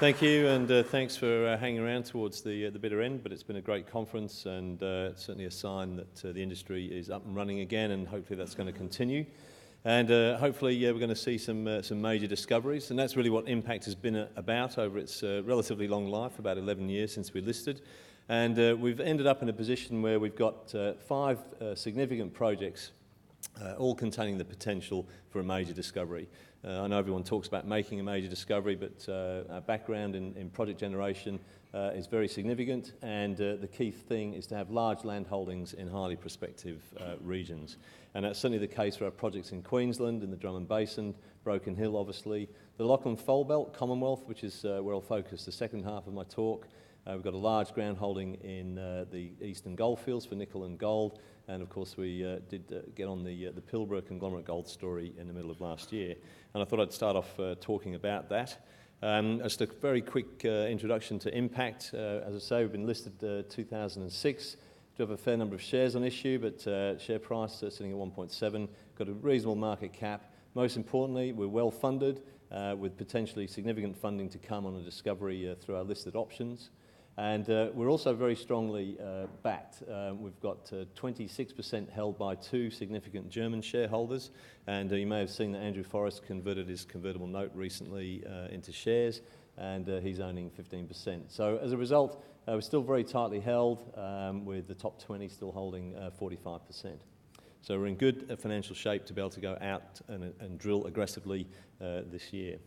Thank you, and thanks for hanging around towards the bitter end, but it's been a great conference, and certainly a sign that the industry is up and running again, and hopefully that's going to continue. And hopefully we're going to see some major discoveries, and that's really what Impact has been about over its relatively long life, about 11 years since we listed. And we've ended up in a position where we've got 5 significant projects, all containing the potential for a major discovery. I know everyone talks about making a major discovery, but our background in project generation is very significant, and the key thing is to have large land holdings in highly prospective regions. And that's certainly the case for our projects in Queensland, in the Drummond Basin, Broken Hill obviously, the Lachlan Fold Belt, Commonwealth, which is where I'll focus the second half of my talk. We've got a large ground holding in the Eastern Goldfields for nickel and gold, and of course we did get on the Pilbara conglomerate gold story in the middle of last year. And I thought I'd start off talking about that. Just a very quick introduction to Impact. As I say, we've been listed 2006. Do have a fair number of shares on issue, but share price sitting at 1.7. Got a reasonable market cap. Most importantly, we're well funded with potentially significant funding to come on a discovery through our listed options. And we're also very strongly backed. We've got 26% held by 2 significant German shareholders, and you may have seen that Andrew Forrest converted his convertible note recently into shares, and he's owning 15%. So as a result, we're still very tightly held, with the top 20 still holding 45%. So we're in good financial shape to be able to go out and drill aggressively this year.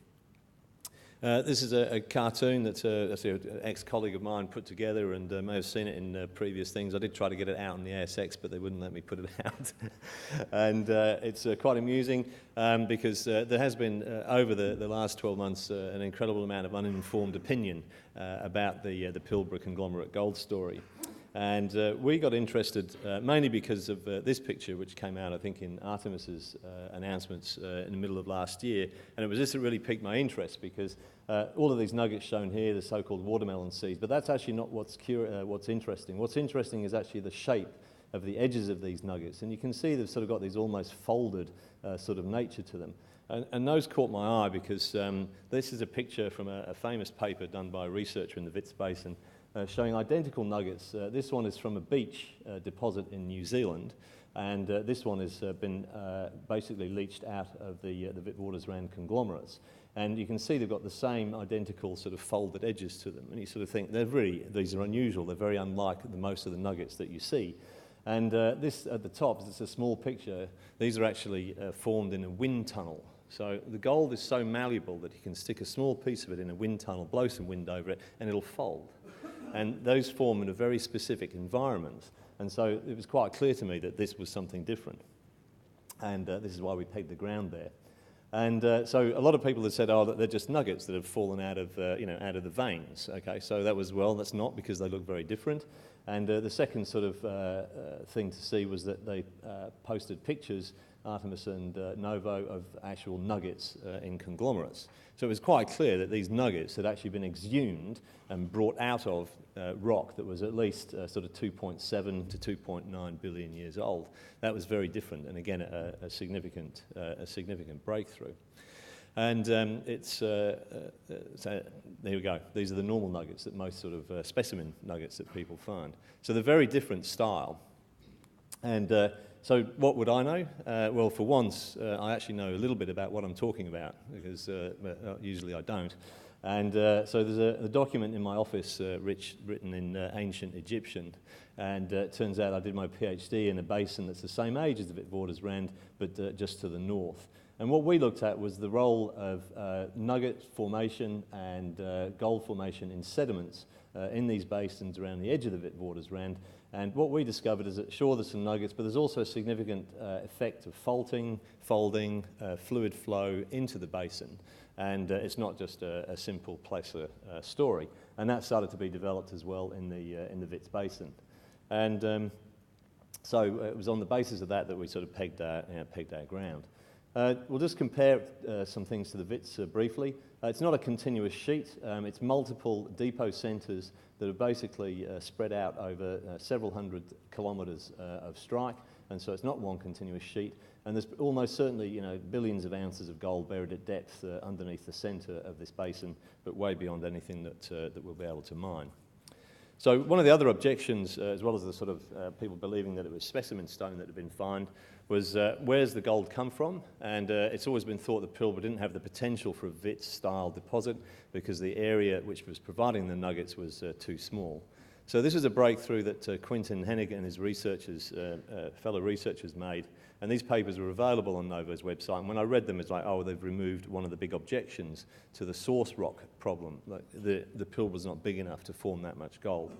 This is a cartoon that an ex-colleague of mine put together, and may have seen it in previous things. I did try to get it out on the ASX, but they wouldn't let me put it out. And it's quite amusing because there has been, over the last 12 months, an incredible amount of uninformed opinion about the Pilbara conglomerate gold story. And we got interested mainly because of this picture, which came out, I think, in Artemis's announcements in the middle of last year. And it was this that really piqued my interest, because all of these nuggets shown here, the so-called watermelon seeds, but that's actually not what's interesting. What's interesting is actually the shape of the edges of these nuggets. And you can see they've sort of got these almost folded sort of nature to them. And those caught my eye because this is a picture from a famous paper done by a researcher in the Wits Basin, showing identical nuggets. This one is from a beach deposit in New Zealand, and this one has been basically leached out of the Witwatersrand conglomerates. And you can see they've got the same identical sort of folded edges to them, and you sort of think these are unusual. They're very unlike most of the nuggets that you see. And this at the top, it's a small picture. These are actually formed in a wind tunnel. So the gold is so malleable that you can stick a small piece of it in a wind tunnel, blow some wind over it, and it'll fold. And those form in a very specific environment. And so it was quite clear to me that this was something different. And this is why we pegged the ground there. And so a lot of people have said, oh, that they're just nuggets that have fallen out of the veins. Okay, so that was, well, that's not, because they look very different. And the second sort of thing to see was that they posted pictures, Artemis and Novo, of actual nuggets in conglomerates. So it was quite clear that these nuggets had actually been exhumed and brought out of rock that was at least sort of 2.7 to 2.9 billion years old. That was very different, and again, a significant breakthrough. And so there we go. These are the normal nuggets that most sort of specimen nuggets that people find. So they're very different style. And so what would I know? Well, for once, I actually know a little bit about what I'm talking about, because usually I don't. And so there's a document in my office written in ancient Egyptian, and it turns out I did my PhD in a basin that's the same age as the Witwatersrand, but just to the north. And what we looked at was the role of nugget formation and gold formation in sediments in these basins around the edge of the Witwatersrand. And what we discovered is that, sure, there's some nuggets, but there's also a significant effect of faulting, folding, fluid flow into the basin. And it's not just a simple placer story. And that started to be developed as well in the Wits Basin. And so it was on the basis of that we sort of pegged our ground. We'll just compare some things to the Wits briefly. It's not a continuous sheet. It's multiple depot centres that are basically spread out over several hundred kilometres of strike. and so it's not one continuous sheet. And there's almost certainly, you know, billions of ounces of gold buried at depth underneath the centre of this basin, but way beyond anything that we'll be able to mine. So one of the other objections, as well as the sort of people believing that it was specimen stone that had been found, was where's the gold come from? And it's always been thought that Pilbara didn't have the potential for a Wits-style deposit because the area which was providing the nuggets was too small. So this is a breakthrough that Quinton Hennig and his researchers, fellow researchers made, and these papers were available on Novo's website. And when I read them, it's like, oh, they've removed one of the big objections to the source rock problem. Like the Pilbara's not big enough to form that much gold.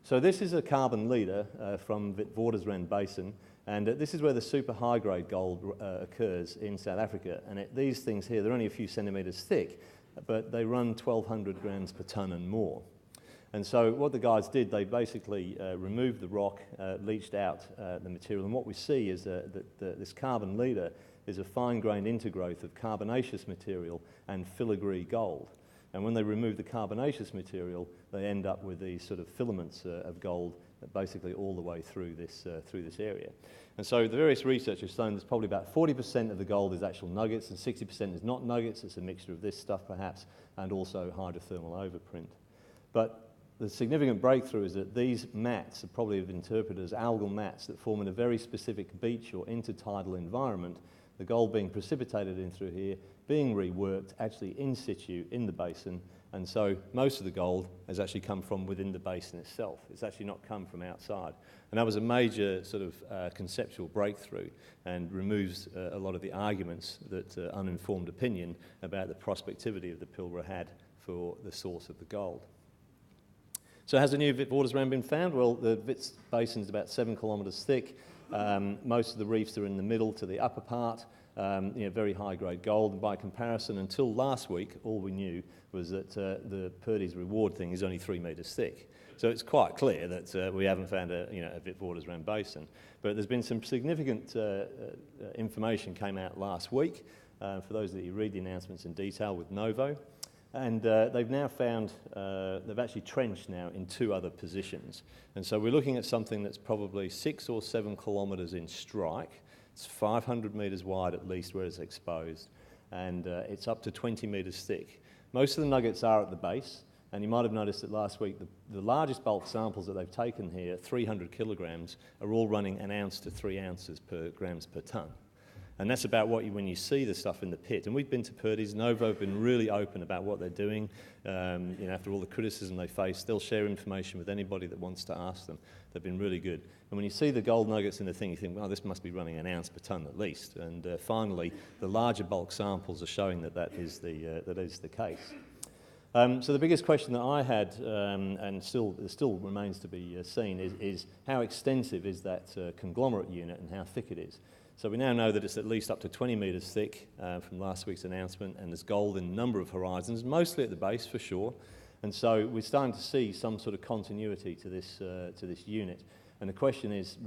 So this is a carbon leader from Witwatersrand Basin, and this is where the super high-grade gold occurs in South Africa. And these things here, they're only a few centimetres thick, but they run 1,200 grams per tonne and more. And so what the guys did, they basically removed the rock, leached out the material, and what we see is that this carbon leader is a fine-grained intergrowth of carbonaceous material and filigree gold. And when they remove the carbonaceous material, they end up with these sort of filaments of gold basically all the way through this area. And so the various researchers have shown there's probably about 40% of the gold is actual nuggets and 60% is not nuggets. It's a mixture of this stuff perhaps, and also hydrothermal overprint. But the significant breakthrough is that these mats are probably interpreted as algal mats that form in a very specific beach or intertidal environment, the gold being precipitated in through here, being reworked actually in situ in the basin, and so most of the gold has actually come from within the basin itself. It's actually not come from outside. And that was a major sort of conceptual breakthrough and removes a lot of the arguments that uninformed opinion about the prospectivity of the Pilbara had for the source of the gold. So has a new Witwatersrand been found? Well, the Wits Basin is about 7 kilometres thick. Most of the reefs are in the middle to the upper part, very high-grade gold. And by comparison, until last week, all we knew was that the Purdy's reward thing is only 3 metres thick. So it's quite clear that we haven't found a Witwatersrand basin. But there's been some significant information came out last week, for those that you read the announcements in detail with Novo. And they've now found, they've actually trenched now in 2 other positions. And so we're looking at something that's probably 6 or 7 kilometres in strike. It's 500 metres wide at least where it's exposed. And it's up to 20 metres thick. Most of the nuggets are at the base. And you might have noticed that last week, the largest bulk samples that they've taken here, 300 kilograms, are all running 1 ounce to 3 ounces per grams per tonne. And that's about what when you see the stuff in the pit. And we've been to Purdy's. Novo have been really open about what they're doing. After all the criticism they face, they'll share information with anybody that wants to ask them. They've been really good. And when you see the gold nuggets in the thing, you think, well, this must be running 1 ounce per tonne at least. And finally, the larger bulk samples are showing that is the case. So the biggest question that I had, and still remains to be seen, is how extensive is that conglomerate unit and how thick it is. So we now know that it's at least up to 20 metres thick from last week's announcement, and there's gold in a number of horizons, mostly at the base for sure. And so we're starting to see some sort of continuity to this unit. And the question is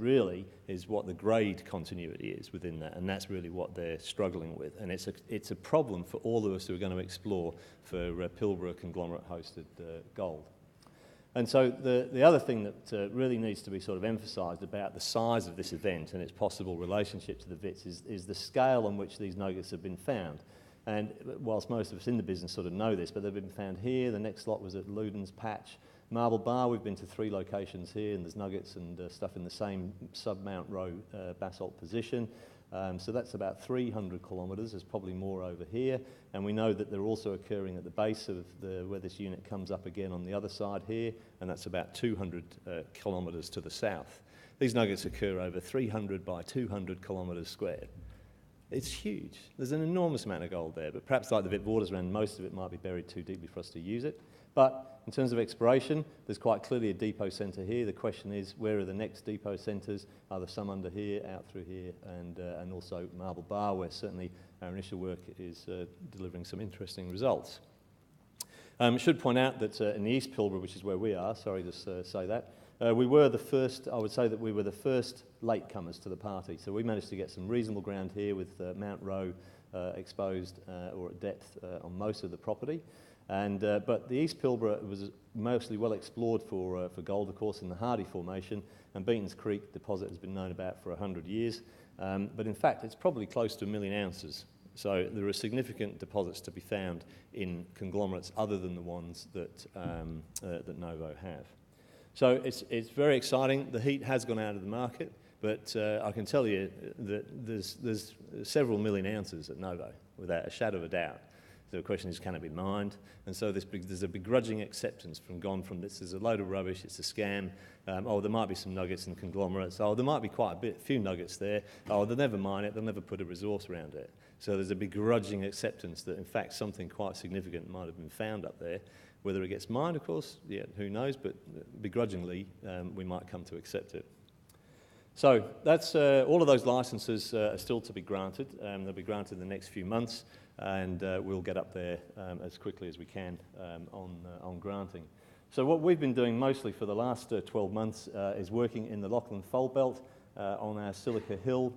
what the grade continuity is within that, and that's really what they're struggling with. And it's a problem for all of us who are going to explore for Pilbara conglomerate-hosted gold. And so the other thing that really needs to be sort of emphasised about the size of this event and its possible relationship to the Wits is the scale on which these nuggets have been found. And whilst most of us in the business sort of know this, but they've been found here. The next lot was at Luden's Patch. Marble Bar, we've been to 3 locations here, and there's nuggets and stuff in the same sub-Mount Roe basalt position. So that's about 300 kilometres. There's probably more over here. And we know that they're also occurring at the base of where this unit comes up again on the other side here, and that's about 200 kilometres to the south. These nuggets occur over 300 by 200 kilometres squared. It's huge. There's an enormous amount of gold there, but perhaps like the Witwatersrand, most of it might be buried too deeply for us to use it. But in terms of exploration, there's quite clearly a depot centre here. The question is, where are the next depot centres? Are there some under here, out through here, and also Marble Bar, where certainly our initial work is delivering some interesting results. I should point out that in the East Pilbara, which is where we are, sorry to say that, we were the first, I would say that we were the first latecomers to the party. So we managed to get some reasonable ground here with Mount Roe exposed or at depth on most of the property. And, but the East Pilbara was mostly well explored for gold, of course, in the Hardy Formation, and Beaton's Creek deposit has been known about for 100 years. But in fact, it's probably close to 1 million ounces. So there are significant deposits to be found in conglomerates other than the ones that, that Novo have. So it's very exciting. The heat has gone out of the market, but I can tell you that there's several million ounces at Novo, without a shadow of a doubt. So the question is, can it be mined? And so there's a begrudging acceptance from this is a load of rubbish, it's a scam. Oh, there might be some nuggets in conglomerates. Oh, there might be quite a few nuggets there. Oh, they'll never mine it, they'll never put a resource around it. So there's a begrudging acceptance that in fact something quite significant might have been found up there. Whether it gets mined, of course, yeah, who knows, but begrudgingly we might come to accept it. So that's all of those licences are still to be granted. They'll be granted in the next few months, and we'll get up there as quickly as we can on granting. So what we've been doing mostly for the last 12 months is working in the Lachlan Fold Belt on our Silica Hill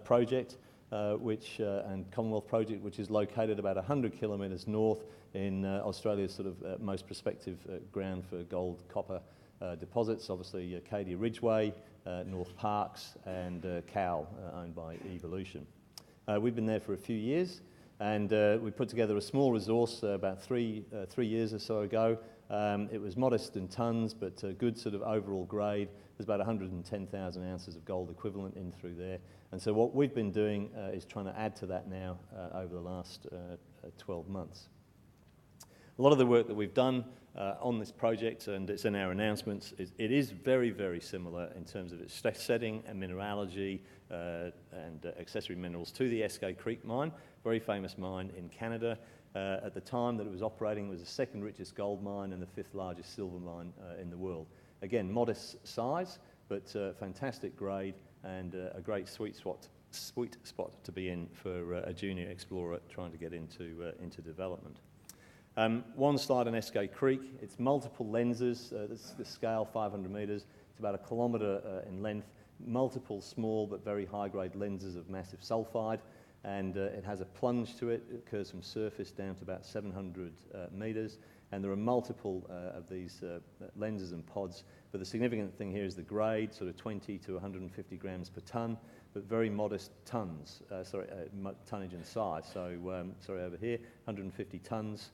project, and Commonwealth project, which is located about 100 kilometres north in Australia's sort of most prospective ground for gold, copper deposits. Obviously, Acadia Ridgeway, North Parks, and Cowal, owned by Evolution. We've been there for a few years, and we put together a small resource about three years or so ago. It was modest in tonnes, but good sort of overall grade. There's about 110,000 ounces of gold equivalent in through there. And so what we've been doing is trying to add to that now over the last 12 months. A lot of the work that we've done on this project, and it's in our announcements, it is very, very similar in terms of its setting and mineralogy and accessory minerals to the Eskay Creek mine, very famous mine in Canada. At the time that it was operating, it was the second richest gold mine and the fifth largest silver mine in the world. Again, modest size, but fantastic grade and a great sweet spot to be in for a junior explorer trying to get into development. One slide on Eskay Creek. It's multiple lenses. The scale 500 metres. It's about 1 kilometre in length. Multiple small but very high-grade lenses of massive sulphide, and it has a plunge to it. It occurs from surface down to about 700 metres, and there are multiple of these lenses and pods. But the significant thing here is the grade, sort of 20 to 150 grams per tonne, but very modest tonnage and size. So, sorry, over here, 150 tonnes.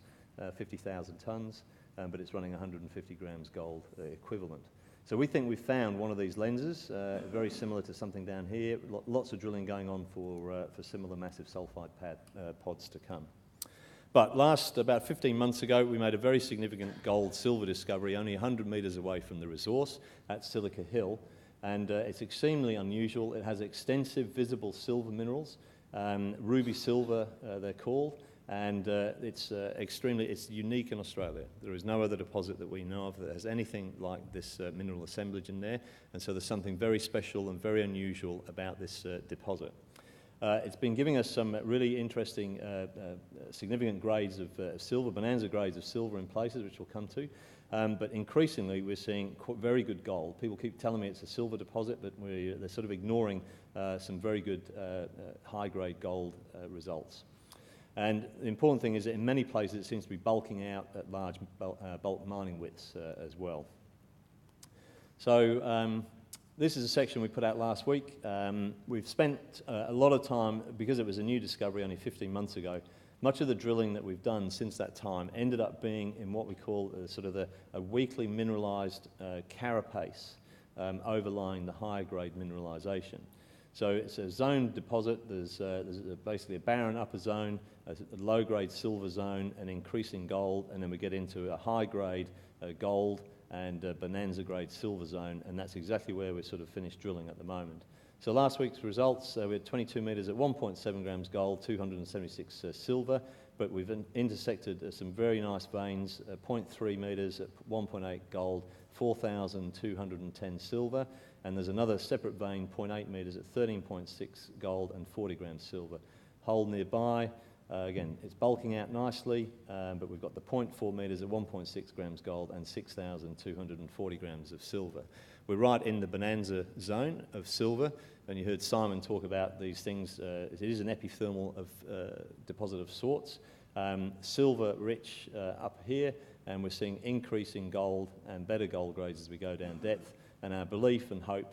50,000 tonnes, but it's running 150 grams gold equivalent. So we think we've found one of these lenses, very similar to something down here. Lots of drilling going on for similar massive sulphide pods to come. But about 15 months ago, we made a very significant gold-silver discovery only 100 metres away from the resource at Silica Hill, and it's extremely unusual. It has extensive visible silver minerals, ruby silver they're called, and it's unique in Australia. There is no other deposit that we know of that has anything like this mineral assemblage in there, and so there's something very special and very unusual about this deposit. It's been giving us some really interesting, significant grades of silver, bonanza grades of silver in places, which we'll come to, but increasingly we're seeing very good gold. People keep telling me it's a silver deposit, but they're sort of ignoring some very good high-grade gold results. And the important thing is that in many places it seems to be bulking out at large bulk mining widths as well. So this is a section we put out last week. We've spent a lot of time, because it was a new discovery only 15 months ago, much of the drilling that we've done since that time ended up being in what we call sort of a weakly mineralised carapace overlying the higher grade mineralisation. So it's a zone deposit. There's basically a barren upper zone, a low-grade silver zone, an increasing gold, and then we get into a high-grade gold and bonanza-grade silver zone, and that's exactly where we're sort of finished drilling at the moment. So last week's results, we had 22 metres at 1.7 grams gold, 276 silver, but we've intersected some very nice veins, 0.3 metres at 1.8 gold, 4,210 silver, and there's another separate vein, 0.8 metres at 13.6 gold and 40 grams silver. Hole nearby, Again, it's bulking out nicely, but we've got the 0.4 metres at 1.6 grams gold and 6,240 grams of silver. We're right in the bonanza zone of silver, and you heard Simon talk about these things. It is an epithermal deposit of sorts. Silver rich up here, and we're seeing increasing gold and better gold grades as we go down depth. And our belief and hope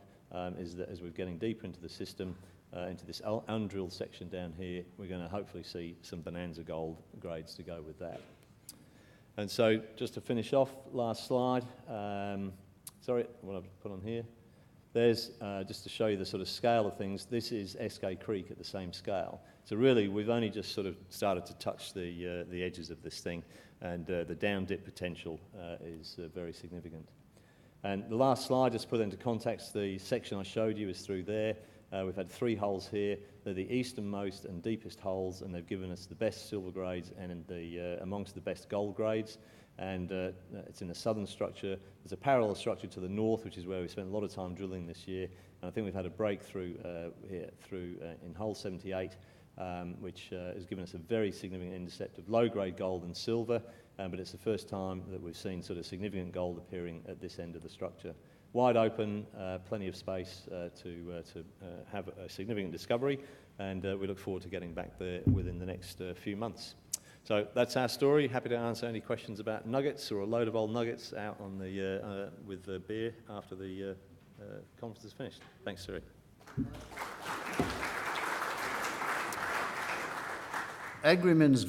is that as we're getting deeper into the system, into this undrilled section down here, we're going to hopefully see some bonanza gold grades to go with that. And so just to finish off, last slide, sorry, what I've put on here. There's, just to show you the sort of scale of things, this is SK Creek at the same scale. So really, we've only just sort of started to touch the edges of this thing, and the down dip potential is very significant. And the last slide, just to put into context, the section I showed you is through there. We've had 3 holes here. They're the easternmost and deepest holes, and they've given us the best silver grades and amongst the best gold grades. And it's in the southern structure. There's a parallel structure to the north, which is where we spent a lot of time drilling this year. And I think we've had a breakthrough here in hole 78, which has given us a very significant intercept of low-grade gold and silver. But it's the first time that we've seen sort of significant gold appearing at this end of the structure. Wide open, plenty of space to have a significant discovery, and we look forward to getting back there within the next few months. So that's our story. Happy to answer any questions about nuggets or a load of old nuggets out on the with the beer after the conference is finished. Thanks, Siri. Agrimen's